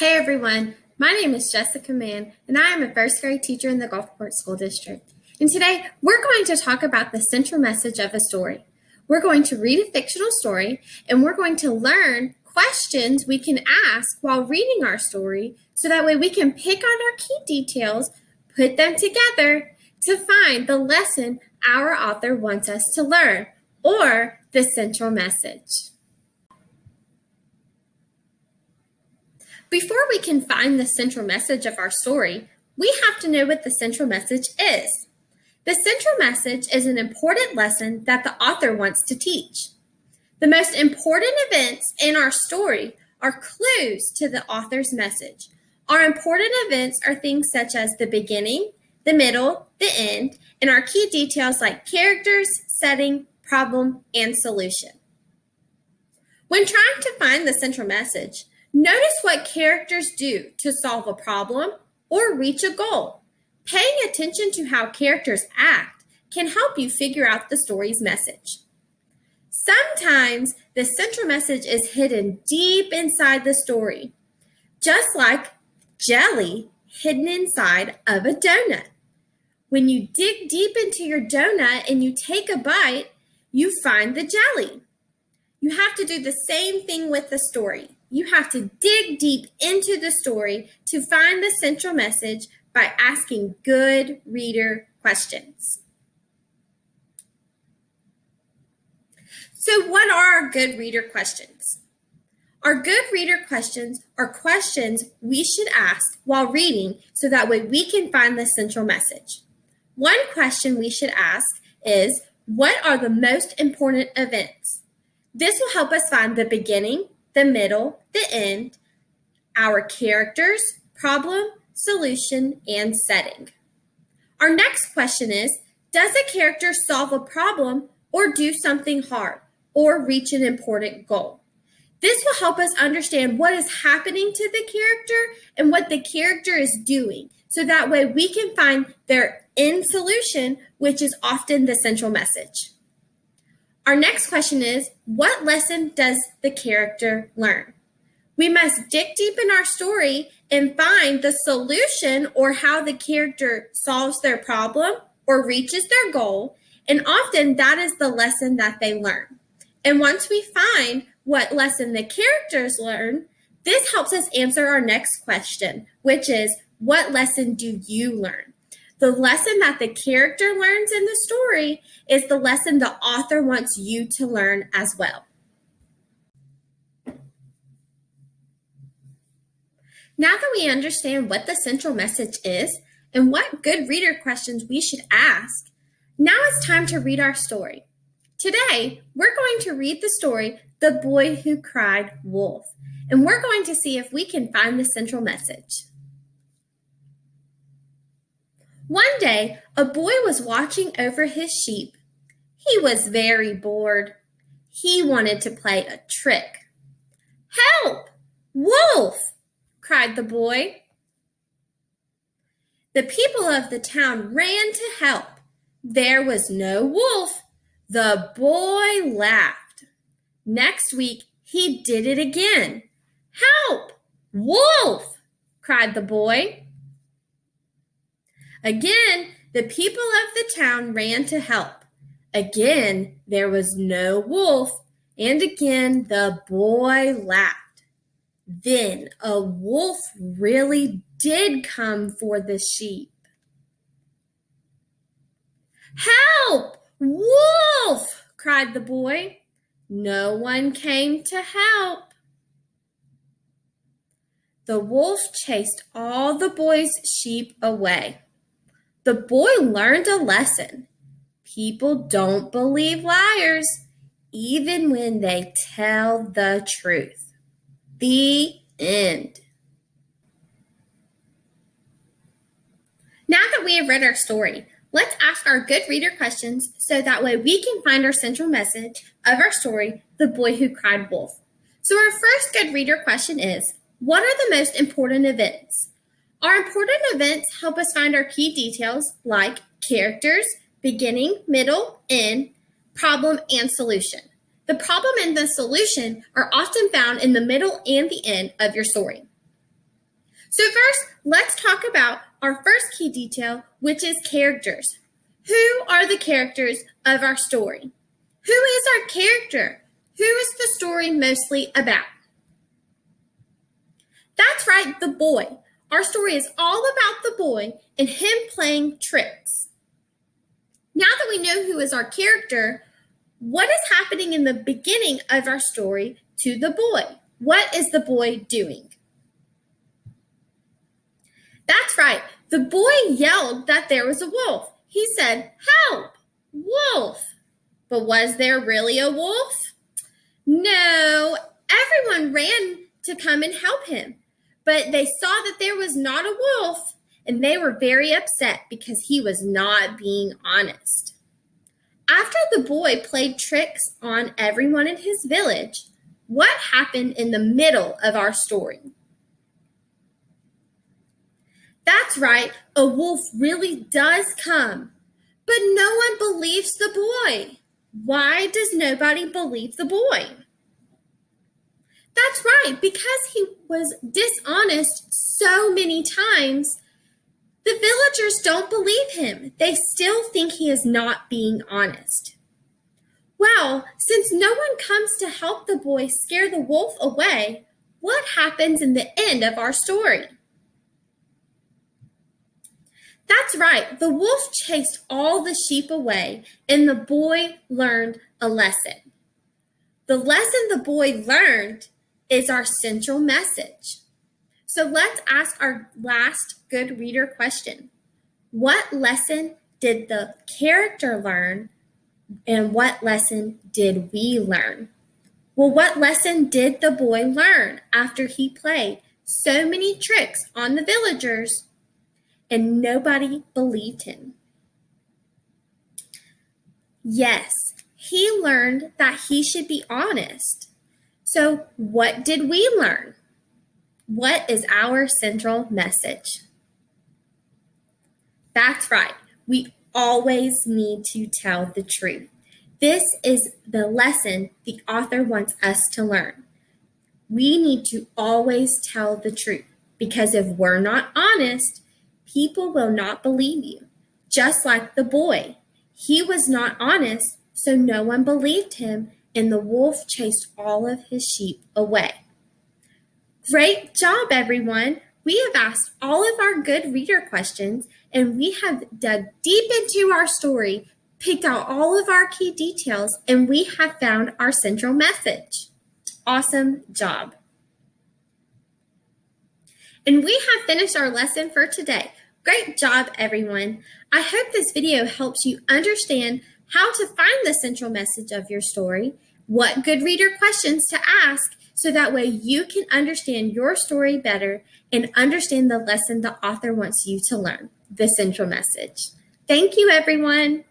Hey everyone, my name is Jessica Mann, and I am a first grade teacher in the Gulfport School District. And today we're going to talk about the central message of a story. We're going to read a fictional story, and we're going to learn questions we can ask while reading our story so that way we can pick out our key details, put them together to find the lesson our author wants us to learn, or the central message. Before we can find the central message of our story, we have to know what the central message is. The central message is an important lesson that the author wants to teach. The most important events in our story are clues to the author's message. Our important events are things such as the beginning, the middle, the end, and our key details like characters, setting, problem, and solution. When trying to find the central message, notice what characters do to solve a problem or reach a goal. Paying attention to how characters act can help you figure out the story's message. Sometimes the central message is hidden deep inside the story, just like jelly hidden inside of a donut. When you dig deep into your donut and you take a bite, you find the jelly. You have to do the same thing with the story. You have to dig deep into the story to find the central message by asking good reader questions. So what are our good reader questions? Our good reader questions are questions we should ask while reading so that way we can find the central message. One question we should ask is, what are the most important events? This will help us find the beginning, the middle, the end, our characters, problem, solution, and setting. Our next question is, does a character solve a problem or do something hard or reach an important goal? This will help us understand what is happening to the character and what the character is doing, so that way we can find their end solution, which is often the central message. Our next question is, what lesson does the character learn? We must dig deep in our story and find the solution or how the character solves their problem or reaches their goal, and often that is the lesson that they learn. And once we find what lesson the characters learn, this helps us answer our next question, which is, what lesson do you learn? The lesson that the character learns in the story is the lesson the author wants you to learn as well. Now that we understand what the central message is and what good reader questions we should ask, now it's time to read our story. Today, we're going to read the story, The Boy Who Cried Wolf, and we're going to see if we can find the central message. One day, a boy was watching over his sheep. He was very bored. He wanted to play a trick. "Help! Wolf!" cried the boy. The people of the town ran to help. There was no wolf. The boy laughed. Next week, he did it again. "Help! Wolf!" cried the boy. Again, the people of the town ran to help. Again, there was no wolf, and again the boy laughed. Then a wolf really did come for the sheep. "Help! Wolf!" cried the boy. No one came to help. The wolf chased all the boy's sheep away. The boy learned a lesson. People don't believe liars, even when they tell the truth. The end. Now that we have read our story, let's ask our good reader questions so that way we can find our central message of our story, The Boy Who Cried Wolf. So our first good reader question is, what are the most important events? Our important events help us find our key details like characters, beginning, middle, end, problem, and solution. The problem and the solution are often found in the middle and the end of your story. So first, let's talk about our first key detail, which is characters. Who are the characters of our story? Who is our character? Who is the story mostly about? That's right, the boy. Our story is all about the boy and him playing tricks. Now that we know who is our character, what is happening in the beginning of our story to the boy? What is the boy doing? That's right. The boy yelled that there was a wolf. He said, "Help! Wolf!" But was there really a wolf? No. Everyone ran to come and help him. But they saw that there was not a wolf, and they were very upset because he was not being honest. After the boy played tricks on everyone in his village, what happened in the middle of our story? That's right, a wolf really does come, but no one believes the boy. Why does nobody believe the boy? That's right, because he was dishonest so many times, the villagers don't believe him. They still think he is not being honest. Well, since no one comes to help the boy scare the wolf away, what happens in the end of our story? That's right, the wolf chased all the sheep away, and the boy learned a lesson. The lesson the boy learned is our central message. So let's ask our last good reader question. What lesson did the character learn, and what lesson did we learn? Well, what lesson did the boy learn after he played so many tricks on the villagers and nobody believed him? Yes, he learned that he should be honest. So what did we learn? What is our central message? That's right. We always need to tell the truth. This is the lesson the author wants us to learn. We need to always tell the truth because if we're not honest, people will not believe you. Just like the boy. He was not honest, so no one believed him, and the wolf chased all of his sheep away. Great job, everyone! We have asked all of our good reader questions, and we have dug deep into our story, picked out all of our key details, and we have found our central message. Awesome job! And we have finished our lesson for today. Great job, everyone! I hope this video helps you understand how to find the central message of your story, what good reader questions to ask, so that way you can understand your story better and understand the lesson the author wants you to learn, the central message. Thank you, everyone.